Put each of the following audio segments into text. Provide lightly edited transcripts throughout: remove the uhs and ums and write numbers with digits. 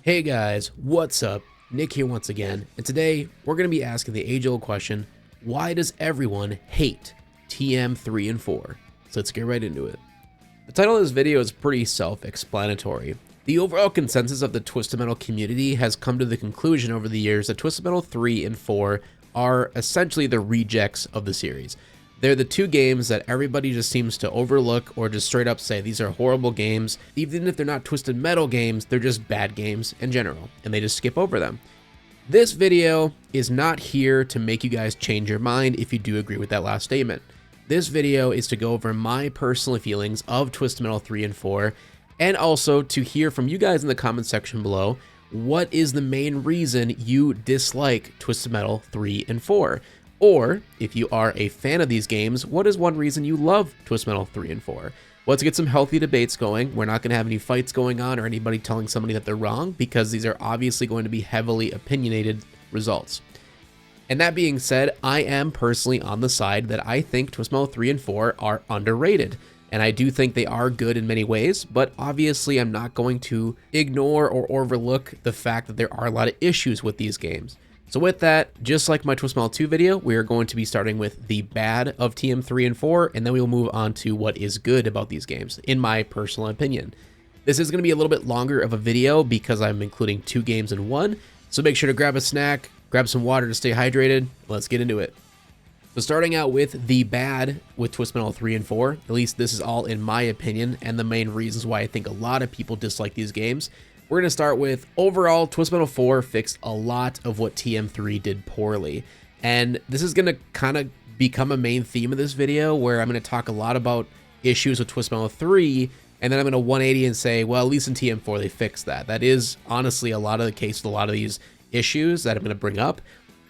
Hey guys, what's up? Nick here once again, and today we're going to be asking the age-old question, why does everyone hate TM3 and 4? So let's get right into it. The title of this video is pretty self-explanatory. The overall consensus of the Twisted Metal community has come to the conclusion over the years that Twisted Metal 3 and 4 are essentially the rejects of the series. They're the two games that everybody just seems to overlook or just straight up say these are horrible games. Even if they're not Twisted Metal games, they're just bad games in general, and they just skip over them. This video is not here to make you guys change your mind if you do agree with that last statement. This video is to go over my personal feelings of Twisted Metal 3 and 4, and also to hear from you guys in the comment section below, what is the main reason you dislike Twisted Metal 3 and 4? Or, if you are a fan of these games, what is one reason you love Twisted Metal 3 and 4? Let's get some healthy debates going. We're not going to have any fights going on or anybody telling somebody that they're wrong, because these are obviously going to be heavily opinionated results. And that being said, I am personally on the side that I think Twisted Metal 3 and 4 are underrated. And I do think they are good in many ways, but obviously I'm not going to ignore or overlook the fact that there are a lot of issues with these games. So with that, just like my Twisted Metal 2 video, we are going to be starting with the bad of TM3 and 4, and then we will move on to what is good about these games, in my personal opinion. This is going to be a little bit longer of a video because I'm including two games in one, so make sure to grab a snack, grab some water to stay hydrated. Let's get into it. So starting out with the bad with Twisted Metal 3 and 4, at least this is all in my opinion, and the main reasons why I think a lot of people dislike these games. We're going to start with, overall, Twisted Metal 4 fixed a lot of what TM3 did poorly. And this is going to kind of become a main theme of this video, where I'm going to talk a lot about issues with Twisted Metal 3, and then I'm going to 180 and say, well, at least in TM4 they fixed that. That is honestly a lot of the case with a lot of these issues that I'm going to bring up.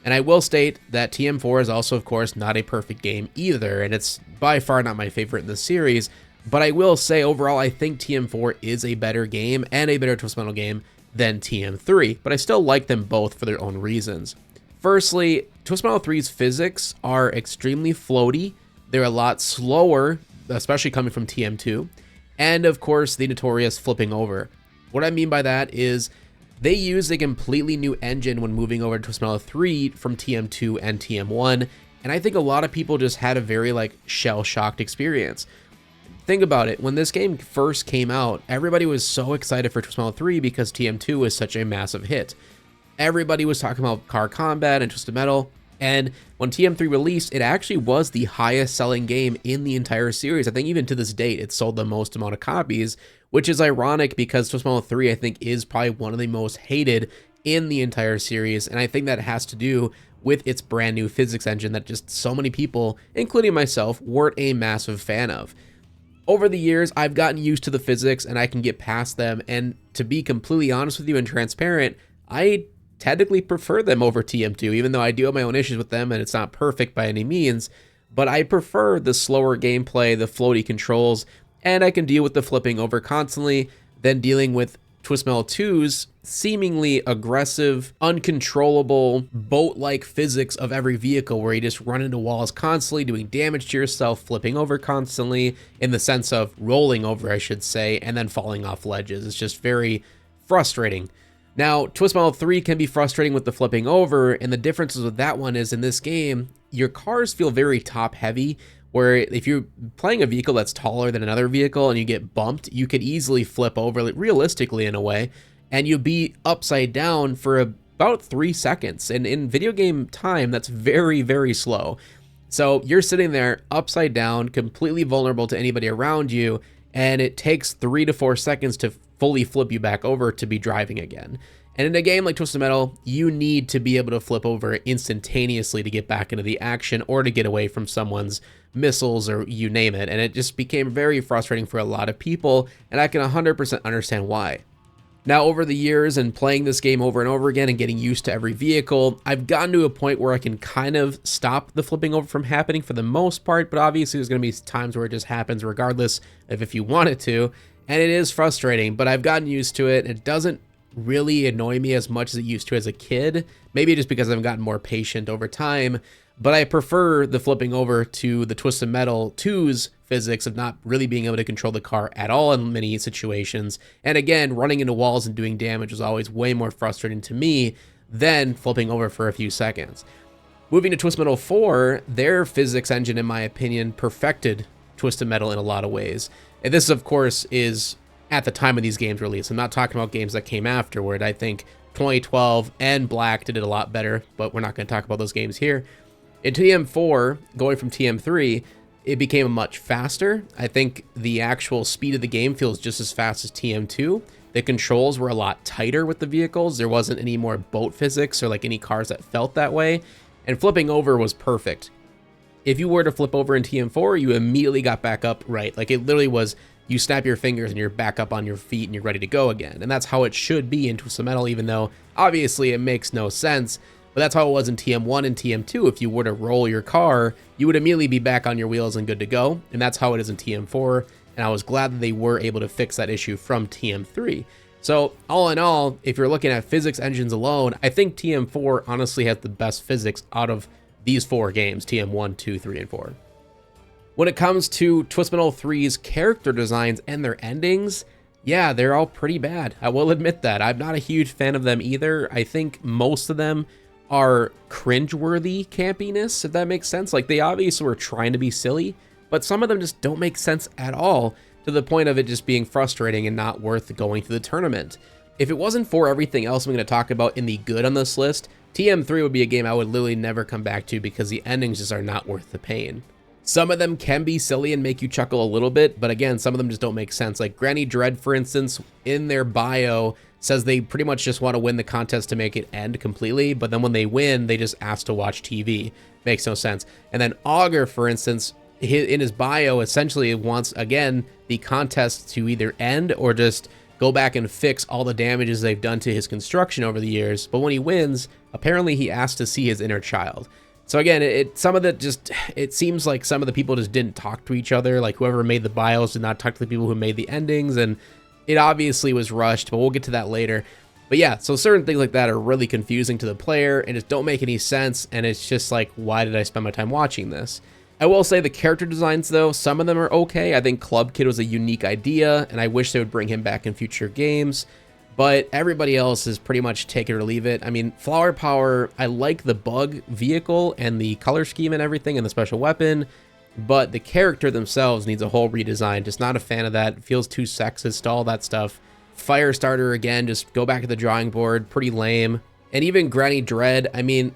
And I will state that TM4 is also, of course, not a perfect game either, and it's by far not my favorite in the series. But I will say, overall, I think TM4 is a better game and a better Twisted Metal game than TM3, but I still like them both for their own reasons. Firstly, Twisted Metal 3's physics are extremely floaty. They're a lot slower, especially coming from TM2, and of course, the notorious flipping over. What I mean by that is they use a completely new engine when moving over to Twisted Metal 3 from TM2 and TM1, and I think a lot of people just had a very shell-shocked experience. Think about it, when this game first came out, everybody was so excited for Twisted Metal 3 because TM2 was such a massive hit. Everybody was talking about car combat and Twisted Metal, and when TM3 released, it actually was the highest selling game in the entire series. I think even to this date, it sold the most amount of copies, which is ironic because Twisted Metal 3, I think, is probably one of the most hated in the entire series, and I think that has to do with its brand new physics engine that just so many people, including myself, weren't a massive fan of. Over the years, I've gotten used to the physics and I can get past them, and to be completely honest with you and transparent, I technically prefer them over TM2, even though I do have my own issues with them and it's not perfect by any means, but I prefer the slower gameplay, the floaty controls, and I can deal with the flipping over constantly than dealing with Twisted Metal 2's seemingly aggressive, uncontrollable, boat-like physics of every vehicle where you just run into walls constantly, doing damage to yourself, flipping over constantly, in the sense of rolling over, I should say, and then falling off ledges. It's just very frustrating. Now, Twisted Metal 3 can be frustrating with the flipping over, and the differences with that one is in this game, your cars feel very top-heavy, where if you're playing a vehicle that's taller than another vehicle and you get bumped, you could easily flip over, realistically in a way, and you'll be upside down for about 3 seconds. And in video game time, that's very, very slow. So you're sitting there upside down, completely vulnerable to anybody around you, and it takes 3 to 4 seconds to fully flip you back over to be driving again. And in a game like Twisted Metal, you need to be able to flip over instantaneously to get back into the action or to get away from someone's missiles or you name it. And it just became very frustrating for a lot of people, and I can 100% understand why. Now, over the years and playing this game over and over again and getting used to every vehicle, I've gotten to a point where I can kind of stop the flipping over from happening for the most part, but obviously there's going to be times where it just happens regardless of if you want it to, and it is frustrating, but I've gotten used to it. It doesn't really annoy me as much as it used to as a kid. Maybe just because I've gotten more patient over time, but I prefer the flipping over to the Twisted Metal 2's physics of not really being able to control the car at all in many situations. And again, running into walls and doing damage was always way more frustrating to me than flipping over for a few seconds. Moving to Twisted Metal 4, their physics engine, in my opinion, perfected Twisted Metal in a lot of ways. And this, of course, is at the time of these games release. I'm not talking about games that came afterward. I think 2012 and Black did it a lot better, but we're not going to talk about those games here. In TM4, going from TM3, it became much faster. I think the actual speed of the game feels just as fast as TM2. The controls were a lot tighter with the vehicles. There wasn't any more boat physics or like any cars that felt that way. And flipping over was perfect. If you were to flip over in TM4, you immediately got back up right. Like it literally was, you snap your fingers and you're back up on your feet and you're ready to go again. And that's how it should be in Twisted Metal, even though obviously it makes no sense. But that's how it was in TM1 and TM2. If you were to roll your car, you would immediately be back on your wheels and good to go. And that's how it is in TM4. And I was glad that they were able to fix that issue from TM3. So all in all, if you're looking at physics engines alone, I think TM4 honestly has the best physics out of these 4 games, TM1, 2, 3, and 4. When it comes to Twisted Metal 3's character designs and their endings, yeah, they're all pretty bad. I will admit that. I'm not a huge fan of them either. I think most of them are cringeworthy campiness, if that makes sense. Like, they obviously were trying to be silly, but some of them just don't make sense at all, to the point of it just being frustrating and not worth going through the tournament. If it wasn't for everything else I'm going to talk about in the good on this list, TM3 would be a game I would literally never come back to because the endings just are not worth the pain. Some of them can be silly and make you chuckle a little bit, but again, some of them just don't make sense. Like Granny Dread, for instance, in their bio says they pretty much just want to win the contest to make it end completely, but then when they win, they just ask to watch TV. Makes no sense. And then Augur, for instance, in his bio essentially wants, again, the contest to either end or just go back and fix all the damages they've done to his construction over the years. But when he wins, apparently he asks to see his inner child. So again, some of that just, it seems like some of the people just didn't talk to each other. Like whoever made the bios did not talk to the people who made the endings, and it obviously was rushed, but we'll get to that later. But yeah, so certain things like that are really confusing to the player and just don't make any sense. And it's just like, why did I spend my time watching this? I will say the character designs, though, some of them are okay. I think Club Kid was a unique idea, and I wish they would bring him back in future games. But everybody else is pretty much take it or leave it. I mean, Flower Power, I like the bug vehicle and the color scheme and everything and the special weapon, but the character themselves needs a whole redesign. Just not a fan of that. It feels too sexist, all that stuff. Firestarter, again, just go back to the drawing board. Pretty lame. And even Granny Dread, I mean...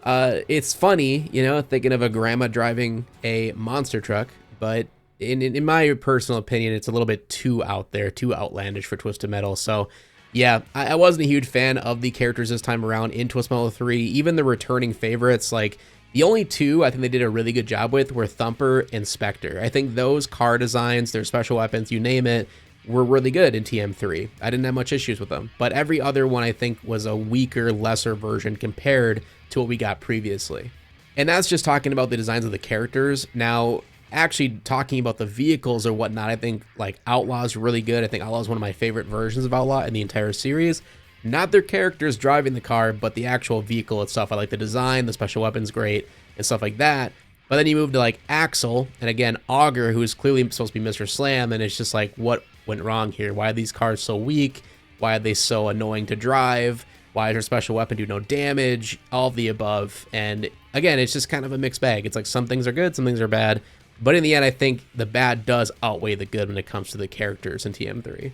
it's funny, you know, thinking of a grandma driving a monster truck, but in my personal opinion, it's a little bit too out there, too outlandish for Twisted Metal. So yeah, I wasn't a huge fan of the characters this time around in Twisted Metal 3. Even the returning favorites, like the only 2 I think they did a really good job with were Thumper and Spectre. I think those car designs, their special weapons, you name it, were really good in TM3. I didn't have much issues with them, but every other one I think was a weaker, lesser version compared to what we got previously. And that's just talking about the designs of the characters. Now, actually talking about the vehicles or whatnot, I think like Outlaw's really good. I think Outlaw's one of my favorite versions of Outlaw in the entire series. Not their characters driving the car, but the actual vehicle itself. I like the design, the special weapons great, and stuff like that. But then you move to like Axel, and again, Augur, who is clearly supposed to be Mr. Slam, and it's just like, what went wrong here? Why are these cars so weak? Why are they so annoying to drive? Why does her special weapon do no damage? All of the above. And again, it's just kind of a mixed bag. It's like some things are good, some things are bad. But in the end, I think the bad does outweigh the good when it comes to the characters in TM3.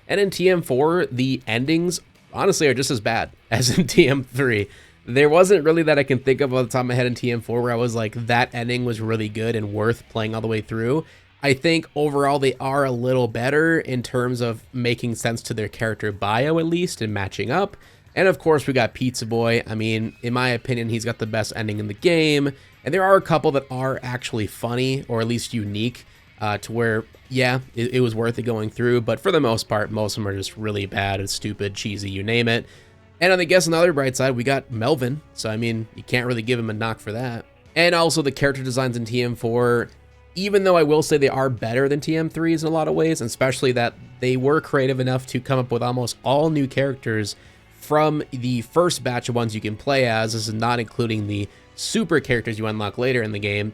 And in TM4, the endings, honestly, are just as bad as in TM3. There wasn't really that I can think of off the top of my head in TM4 where I was like, that ending was really good and worth playing all the way through. I think overall they are a little better in terms of making sense to their character bio, at least, and matching up. And of course, we got Pizza Boy. I mean, in my opinion, he's got the best ending in the game. And there are a couple that are actually funny, or at least unique, to where, yeah, it was worth it going through. But for the most part, most of them are just really bad and stupid, cheesy, you name it. And I guess on the other bright side, we got Melvin. So, I mean, you can't really give him a knock for that. And also the character designs in TM4, even though I will say they are better than TM3s in a lot of ways, especially that they were creative enough to come up with almost all new characters from the first batch of ones you can play as. This is not including the super characters you unlock later in the game.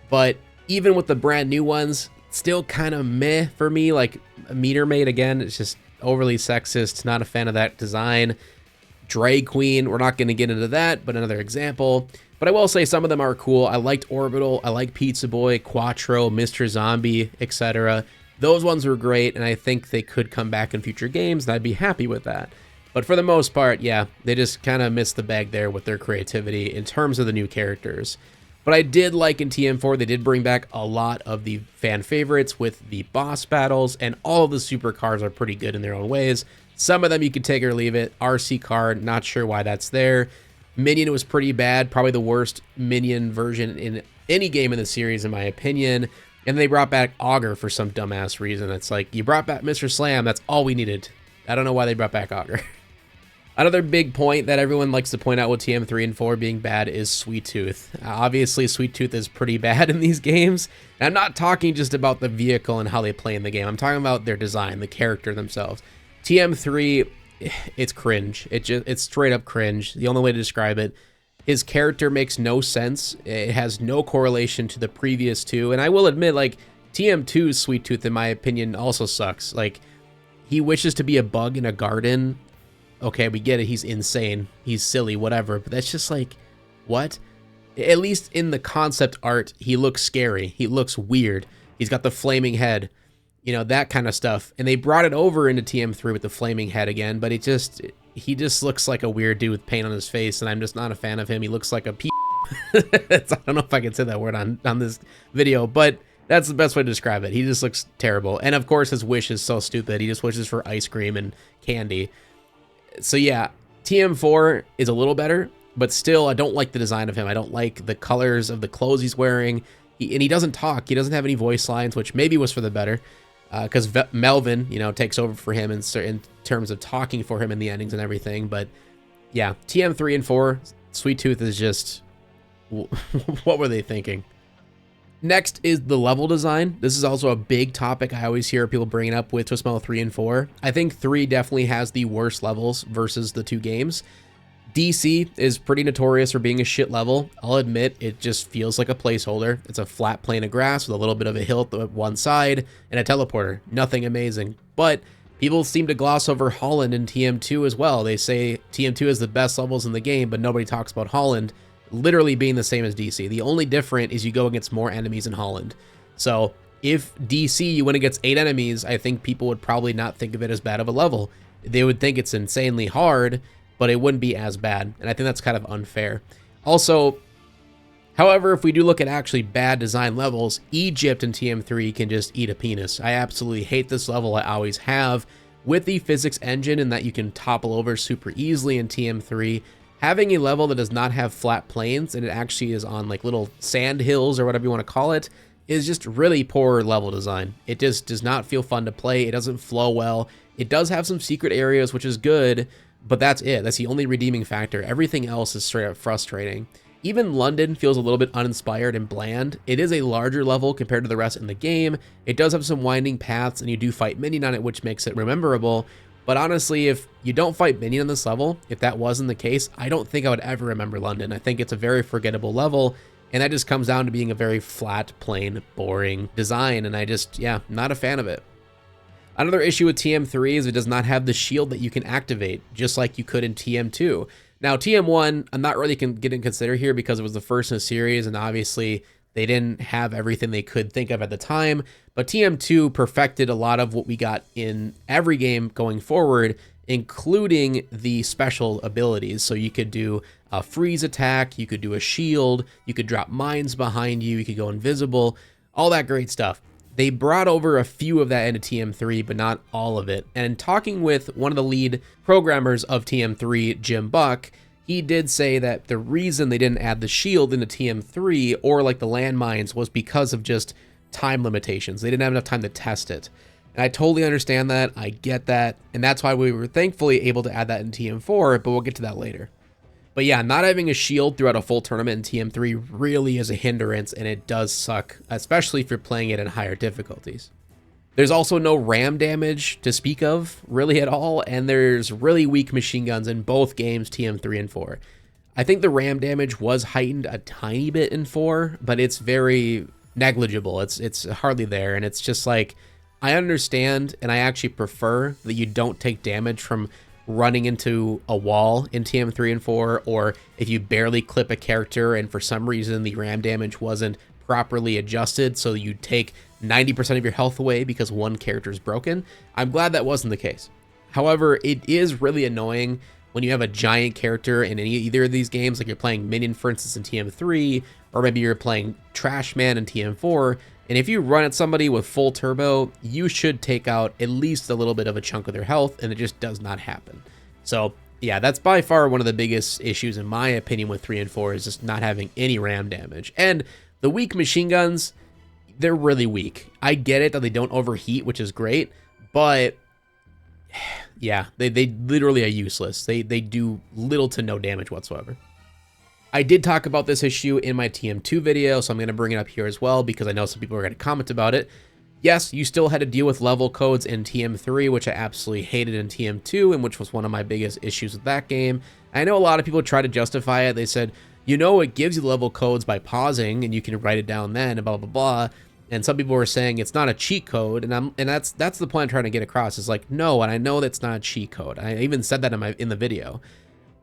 But even with the brand new ones, still kind of meh for me. Like Meter Maid, again, it's just overly sexist. Not a fan of that design. Drag Queen, we're not going to get into that, but another example. But I will say some of them are cool. I liked Orbital, I like Pizza Boy, Quattro, Mr. Zombie, etc. Those ones were great, and I think they could come back in future games, and I'd be happy with that. But for the most part, yeah, they just kind of missed the bag there with their creativity in terms of the new characters. But I did like in TM4, they did bring back a lot of the fan favorites with the boss battles, and all of the supercars are pretty good in their own ways. Some of them you can take or leave it. RC car, not sure why that's there. Minion was pretty bad, probably the worst Minion version in any game in the series, in my opinion. And they brought back Augur for some dumbass reason. It's like, you brought back Mr. Slam, that's all we needed. I don't know why they brought back Augur. Another big point that everyone likes to point out with TM3 and 4 being bad is Sweet Tooth. Obviously, Sweet Tooth is pretty bad in these games. And I'm not talking just about the vehicle and how they play in the game. I'm talking about their design, the character themselves. TM3, it's cringe. It's straight up cringe. The only way to describe it. His character makes no sense. It has no correlation to the previous two. And I will admit, like, TM2's Sweet Tooth, in my opinion, also sucks. Like, he wishes to be a bug in a garden. Okay, we get it. He's insane. He's silly, whatever. But that's just like, what? At least in the concept art, he looks scary. He looks weird. He's got the flaming head. You know, that kind of stuff. And they brought it over into TM3 with the flaming head again, but he just looks like a weird dude with paint on his face, and I'm just not a fan of him. He looks like a p. I don't know if I can say that word on this video, but that's the best way to describe it. He just looks terrible. And of course, his wish is so stupid. He just wishes for ice cream and candy. So yeah, TM4 is a little better, but still, I don't like the design of him. I don't like the colors of the clothes he's wearing. And he doesn't talk. He doesn't have any voice lines, which maybe was for the better. Because Melvin, you know, takes over for him in terms of talking for him in the endings and everything. But yeah, TM3 and 4, Sweet Tooth is just, what were they thinking? Next is the level design. This is also a big topic I always hear people bringing up with Twismo 3 and 4. I think 3 definitely has the worst levels versus the two games. DC is pretty notorious for being a shit level. I'll admit, it just feels like a placeholder. It's a flat plane of grass with a little bit of a hill at one side and a teleporter. Nothing amazing. But people seem to gloss over Holland in TM2 as well. They say TM2 is the best levels in the game, but nobody talks about Holland literally being the same as DC. The only different is you go against more enemies in Holland. So if DC you win against 8 enemies, I think people would probably not think of it as bad of a level. They would think it's insanely hard, but it wouldn't be as bad, and I think that's kind of unfair. Also, however, if we do look at actually bad design levels, Egypt in TM3 can just eat a penis. I absolutely hate this level, I always have. With the physics engine and that you can topple over super easily in TM3, having a level that does not have flat planes and it actually is on like little sand hills or whatever you want to call it, is just really poor level design. It just does not feel fun to play. It doesn't flow well. It does have some secret areas, which is good, but that's it. That's the only redeeming factor. Everything else is straight up frustrating. Even London feels a little bit uninspired and bland. It is a larger level compared to the rest in the game. It does have some winding paths, and you do fight Minion on it, which makes it rememberable. But honestly, if you don't fight Minion on this level, if that wasn't the case, I don't think I would ever remember London. I think it's a very forgettable level, and that just comes down to being a very flat, plain, boring design, and I just, yeah, not a fan of it. Another issue with TM3 is it does not have the shield that you can activate, just like you could in TM2. Now, TM1, I'm not really getting considered here because it was the first in the series, and obviously they didn't have everything they could think of at the time, but TM2 perfected a lot of what we got in every game going forward, including the special abilities. So you could do a freeze attack, you could do a shield, you could drop mines behind you, you could go invisible, all that great stuff. They brought over a few of that into TM3, but not all of it. And talking with one of the lead programmers of TM3, Jim Buck, he did say that the reason they didn't add the shield into TM3 or like the landmines was because of just time limitations. They didn't have enough time to test it. And I totally understand that. I get that. And that's why we were thankfully able to add that in TM4, but we'll get to that later. But yeah, not having a shield throughout a full tournament in TM3 really is a hindrance, and it does suck, especially if you're playing it in higher difficulties. There's also no ram damage to speak of, really at all, and there's really weak machine guns in both games, TM3 and 4. I think the ram damage was heightened a tiny bit in 4, but it's very negligible. It's hardly there, and it's just like, I understand, and I actually prefer that you don't take damage from running into a wall in TM3 and 4, or if you barely clip a character and for some reason the ram damage wasn't properly adjusted, so you take 90% of your health away because one character is broken. I'm glad that wasn't the case. However, it is really annoying when you have a giant character in either of these games, like you're playing Minion, for instance, in TM3, or maybe you're playing Trash Man in TM4, and if you run at somebody with full turbo, you should take out at least a little bit of a chunk of their health, and it just does not happen. So yeah, that's by far one of the biggest issues in my opinion with 3 and 4, is just not having any ram damage. And the weak machine guns, they're really weak. I get it that they don't overheat, which is great, but yeah, they literally are useless. They do little to no damage whatsoever. I did talk about this issue in my TM2 video, so I'm going to bring it up here as well because I know some people are going to comment about it. Yes, you still had to deal with level codes in TM3, which I absolutely hated in TM2, and which was one of my biggest issues with that game. I know a lot of people try to justify it. They said, you know, it gives you level codes by pausing, and you can write it down then, and blah, blah, blah. And some people were saying it's not a cheat code, and that's the point I'm trying to get across. Is like, no, and I know that's not a cheat code. I even said that in the video.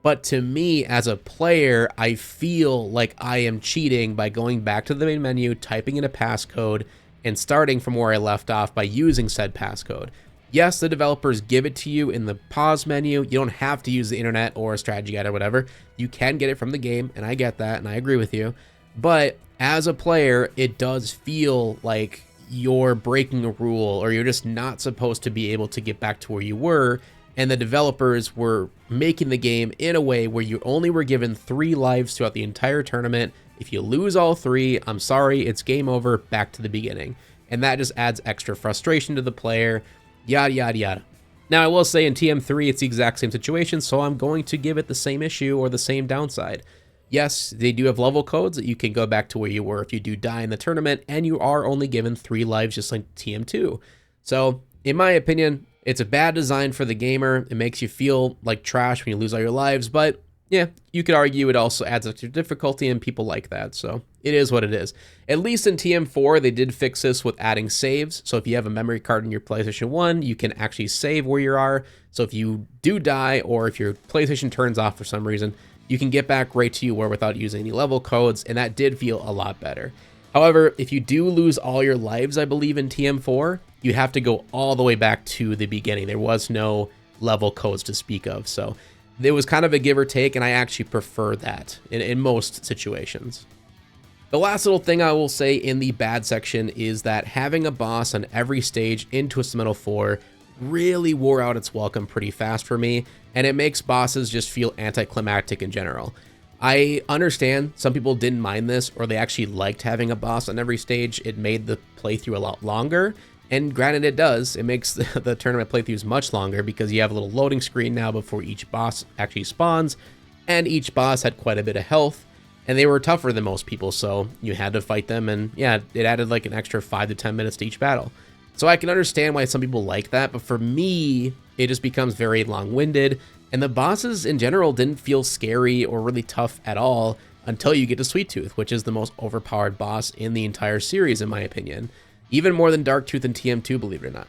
But to me, as a player, I feel like I am cheating by going back to the main menu, typing in a passcode, and starting from where I left off by using said passcode. Yes, the developers give it to you in the pause menu. You don't have to use the internet or a strategy guide or whatever. You can get it from the game, and I get that, and I agree with you. But as a player, it does feel like you're breaking a rule, or you're just not supposed to be able to get back to where you were. And the developers were making the game in a way where you only were given 3 lives throughout the entire tournament. If you lose all 3, I'm sorry, it's game over, back to the beginning. And that just adds extra frustration to the player, yada, yada, yada. Now, I will say in TM3, it's the exact same situation, so I'm going to give it the same issue or the same downside. Yes, they do have level codes that you can go back to where you were if you do die in the tournament, and you are only given 3 lives just like TM2. So, in my opinion, it's a bad design for the gamer. It makes you feel like trash when you lose all your lives, but yeah, you could argue it also adds extra difficulty, and people like that, so it is what it is. At least in TM4, they did fix this with adding saves, so if you have a memory card in your PlayStation 1, you can actually save where you are, so if you do die, or if your PlayStation turns off for some reason, you can get back right to you were without using any level codes, and that did feel a lot better. However, if you do lose all your lives, I believe, in TM4, you have to go all the way back to the beginning. There was no level codes to speak of, so it was kind of a give or take, and I actually prefer that in most situations. The last little thing I will say in the bad section is that having a boss on every stage in Twisted Metal 4 really wore out its welcome pretty fast for me, and it makes bosses just feel anticlimactic in general. I understand some people didn't mind this, or they actually liked having a boss on every stage. It made the playthrough a lot longer, and granted it does. It makes the tournament playthroughs much longer because you have a little loading screen now before each boss actually spawns, and each boss had quite a bit of health, and they were tougher than most people, so you had to fight them, and yeah, it added like an extra 5 to 10 minutes to each battle. So I can understand why some people like that, but for me, it just becomes very long-winded, and the bosses in general didn't feel scary or really tough at all until you get to Sweet Tooth, which is the most overpowered boss in the entire series, in my opinion. Even more than Dark Tooth and TM2, believe it or not.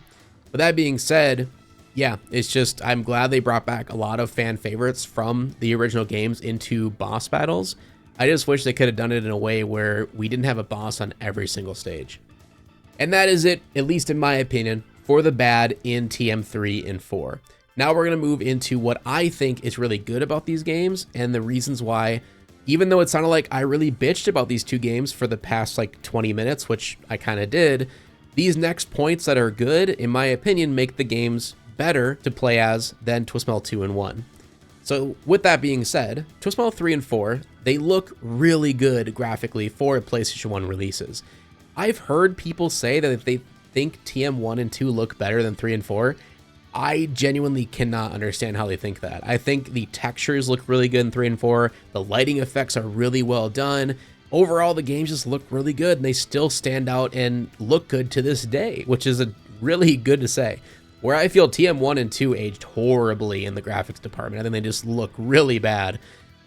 But that being said, yeah, it's just, I'm glad they brought back a lot of fan favorites from the original games into boss battles. I just wish they could have done it in a way where we didn't have a boss on every single stage. And that is it, at least in my opinion, for the bad in TM3 and 4. Now we're going to move into what I think is really good about these games and the reasons why, even though it sounded like I really bitched about these 2 games for the past like 20 minutes, which I kind of did, these next points that are good, in my opinion, make the games better to play as than Twisted Metal 2 and 1. So with that being said, Twisted Metal 3 and 4, they look really good graphically for PlayStation 1 releases. I've heard people say that if they think TM1 and 2 look better than 3 and 4, I genuinely cannot understand how they think that. I think the textures look really good in 3 and 4. The lighting effects are really well done. Overall, the games just look really good, and they still stand out and look good to this day, which is a really good to say. Where I feel TM1 and 2 aged horribly in the graphics department. I think they just look really bad.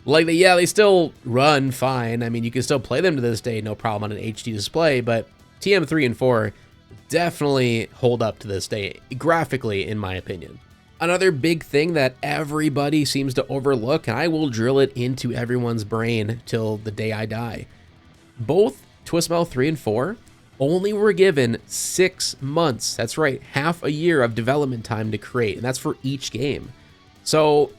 Like, they still run fine. I mean, you can still play them to this day, no problem on an HD display, but TM3 and 4 definitely hold up to this day, graphically, in my opinion. Another big thing that everybody seems to overlook, and I will drill it into everyone's brain till the day I die. Both Twist Metal 3 and 4 only were given 6 months. That's right, half a year of development time to create, and that's for each game. So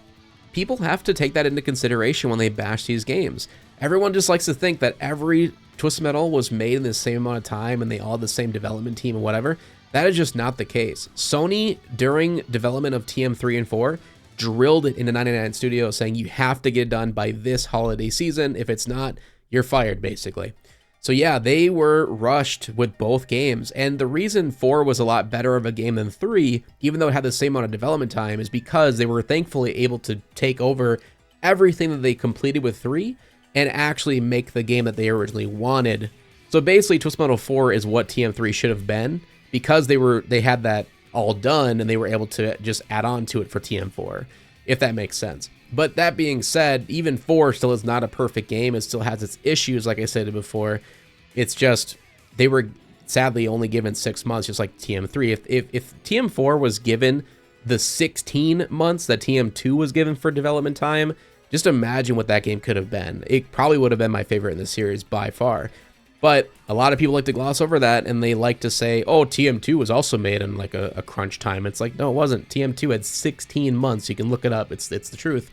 people have to take that into consideration when they bash these games. Everyone just likes to think that every Twisted Metal was made in the same amount of time and they all had the same development team and whatever. That is just not the case. Sony, during development of TM3 and 4, drilled it into 99 Studios saying you have to get it done by this holiday season. If it's not, you're fired, basically. So yeah, they were rushed with both games. And the reason 4 was a lot better of a game than 3, even though it had the same amount of development time, is because they were thankfully able to take over everything that they completed with 3 and actually make the game that they originally wanted. So basically, Twisted Metal 4 is what TM3 should have been, because they had that all done and they were able to just add on to it for TM4, if that makes sense. But that being said, even 4 still is not a perfect game. It still has its issues, like I said before. It's just, they were sadly only given 6 months, just like TM3. If TM4 was given the 16 months that TM2 was given for development time, just imagine what that game could have been. It probably would have been my favorite in the series by far. But a lot of people like to gloss over that, and they like to say, oh, TM2 was also made in like a crunch time. It's like, no, it wasn't. TM2 had 16 months. You can look it up. It's the truth.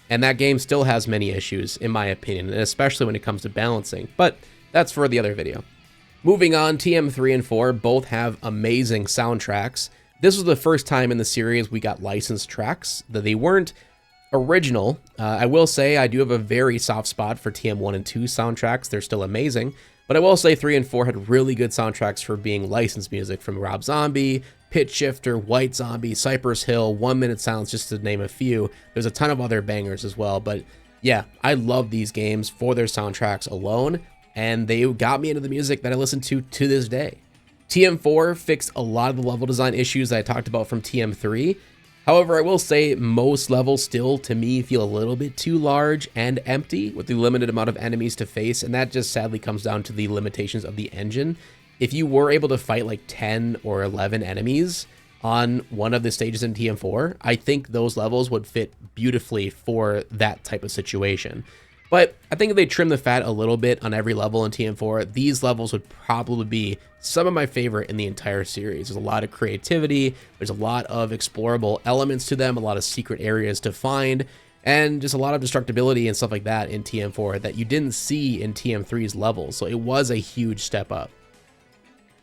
And that game still has many issues, in my opinion, and especially when it comes to balancing. But that's for the other video. Moving on, TM3 and 4 both have amazing soundtracks. This was the first time in the series we got licensed tracks, that they weren't original. I will say I do have a very soft spot for TM1 and 2 soundtracks. They're still amazing. But I will say 3 and 4 had really good soundtracks for being licensed music from Rob Zombie, Pitch Shifter, White Zombie, Cypress Hill, 1 Minute Silence, just to name a few. There's a ton of other bangers as well. But yeah, I love these games for their soundtracks alone, and they got me into the music that I listen to this day. TM4 fixed a lot of the level design issues that I talked about from TM3. However, I will say most levels still, to me, feel a little bit too large and empty with the limited amount of enemies to face, and that just sadly comes down to the limitations of the engine. If you were able to fight like 10 or 11 enemies on one of the stages in TM4, I think those levels would fit beautifully for that type of situation. But I think if they trim the fat a little bit on every level in TM4, these levels would probably be some of my favorite in the entire series. There's a lot of creativity, there's a lot of explorable elements to them, a lot of secret areas to find, and just a lot of destructibility and stuff like that in TM4 that you didn't see in TM3's levels, so it was a huge step up.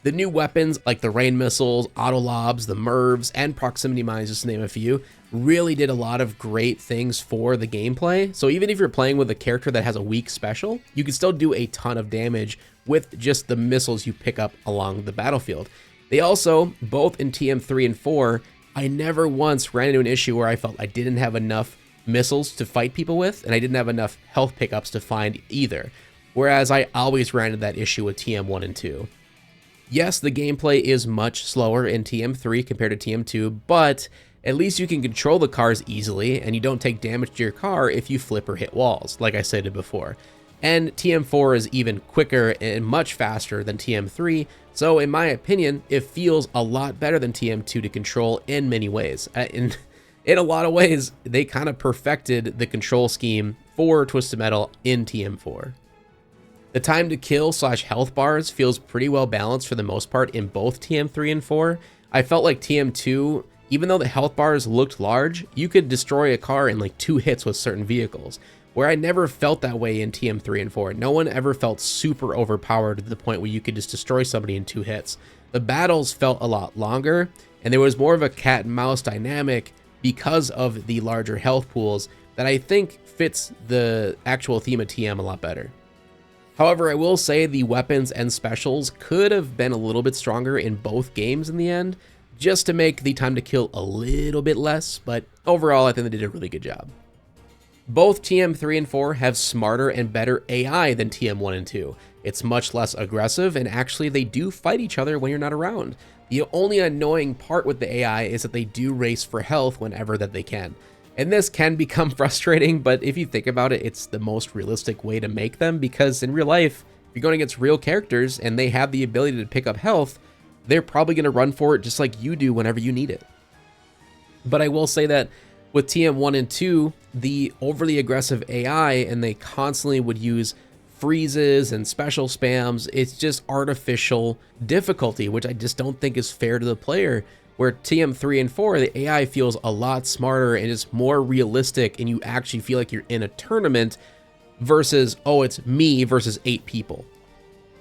The new weapons like the rain missiles, auto lobs, the MIRVs, and proximity mines, just to name a few, really did a lot of great things for the gameplay. So even if you're playing with a character that has a weak special, you can still do a ton of damage with just the missiles you pick up along the battlefield. They also, both in TM3 and 4, I never once ran into an issue where I felt I didn't have enough missiles to fight people with, and I didn't have enough health pickups to find either. Whereas I always ran into that issue with TM1 and 2. Yes, the gameplay is much slower in TM3 compared to TM2, but at least you can control the cars easily, and you don't take damage to your car if you flip or hit walls, like I stated before. And TM4 is even quicker and much faster than TM3, so in my opinion, it feels a lot better than TM2 to control in many ways. In a lot of ways, they kind of perfected the control scheme for Twisted Metal in TM4. The time to kill / health bars feels pretty well balanced for the most part in both TM3 and 4. I felt like TM2, even though the health bars looked large, you could destroy a car in like 2 hits with certain vehicles, where I never felt that way in TM3 and 4. No one ever felt super overpowered to the point where you could just destroy somebody in 2 hits. The battles felt a lot longer, and there was more of a cat and mouse dynamic because of the larger health pools that I think fits the actual theme of TM a lot better. However, I will say the weapons and specials could have been a little bit stronger in both games in the end. just to make the time to kill a little bit less, but overall I think they did a really good job. Both TM3 and 4 have smarter and better AI than TM1 and 2. It's much less aggressive, and actually they do fight each other when you're not around. The only annoying part with the AI is that they do race for health whenever that they can. And this can become frustrating, but if you think about it, it's the most realistic way to make them, because in real life, if you're going against real characters and they have the ability to pick up health, they're probably going to run for it just like you do whenever you need it. But I will say that with TM1 and 2, the overly aggressive AI, and they constantly would use freezes and special spams, it's just artificial difficulty, which I just don't think is fair to the player. Where TM3 and 4, the AI feels a lot smarter and is more realistic, and you actually feel like you're in a tournament versus, oh, it's me versus 8 people.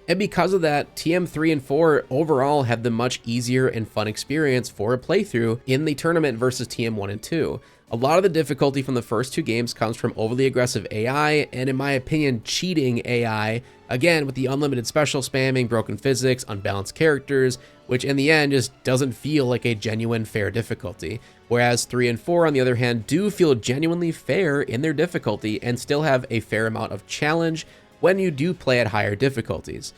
And because of that, TM3 and 4 overall have the much easier and fun experience for a playthrough in the tournament versus TM1 and 2. A lot of the difficulty from the first 2 games comes from overly aggressive AI, and in my opinion, cheating AI, again with the unlimited special spamming, broken physics, unbalanced characters, which in the end just doesn't feel like a genuine fair difficulty. Whereas 3 and 4, on the other hand, do feel genuinely fair in their difficulty and still have a fair amount of challenge when you do play at higher difficulties.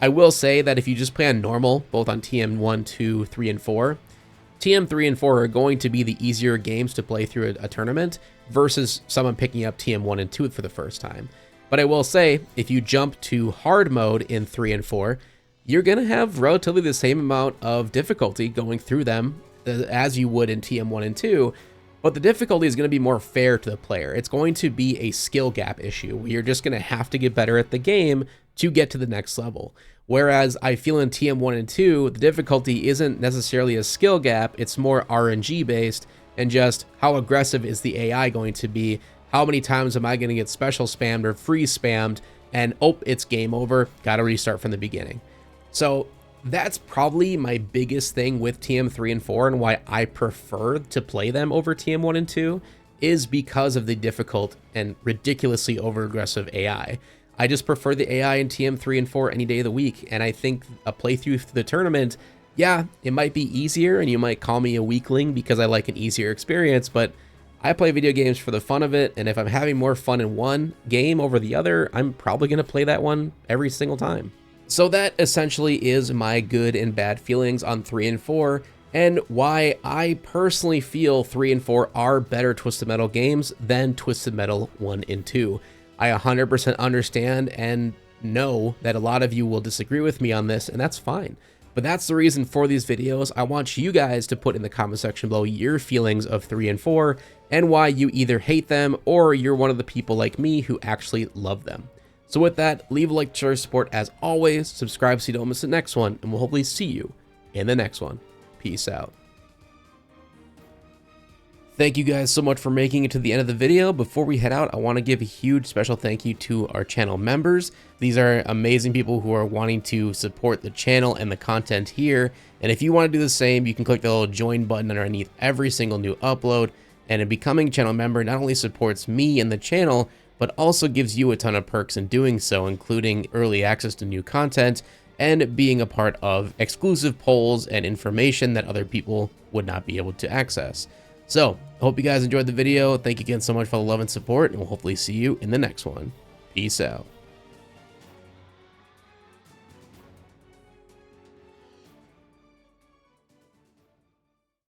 I will say that if you just play on normal, both on TM1, 2, 3, and 4, TM3 and 4 are going to be the easier games to play through a tournament versus someone picking up TM1 and 2 for the first time. But I will say, if you jump to hard mode in 3 and 4, you're going to have relatively the same amount of difficulty going through them as you would in TM1 and 2, but the difficulty is going to be more fair to the player. It's going to be a skill gap issue. You're just going to have to get better at the game to get to the next level. Whereas I feel in TM1 and 2, the difficulty isn't necessarily a skill gap, it's more RNG based, and just how aggressive is the AI going to be, how many times am I going to get special spammed or freeze spammed, and oh, it's game over, gotta restart from the beginning. So that's probably my biggest thing with TM3 and 4, and why I prefer to play them over TM1 and 2, is because of the difficult and ridiculously over aggressive AI. I just prefer the AI in TM3 and 4 any day of the week, and I think a playthrough through the tournament, yeah, it might be easier, and you might call me a weakling because I like an easier experience, but I play video games for the fun of it, and if I'm having more fun in one game over the other, I'm probably going to play that one every single time. So that essentially is my good and bad feelings on 3 and 4, and why I personally feel 3 and 4 are better Twisted Metal games than Twisted Metal 1 and 2. I 100% understand and know that a lot of you will disagree with me on this, and that's fine. But that's the reason for these videos. I want you guys to put in the comment section below your feelings of 3 and 4 and why you either hate them or you're one of the people like me who actually love them. So with that, leave a like to show your support as always, subscribe so you don't miss the next one, and we'll hopefully see you in the next one. Peace out. Thank you guys so much for making it to the end of the video. Before we head out, I want to give a huge special thank you to our channel members. These are amazing people who are wanting to support the channel and the content here. And if you want to do the same, you can click the little join button underneath every single new upload. And in becoming a channel member not only supports me and the channel, but also gives you a ton of perks in doing so, including early access to new content and being a part of exclusive polls and information that other people would not be able to access. So, I hope you guys enjoyed the video. Thank you again so much for the love and support, and we'll hopefully see you in the next one. Peace out.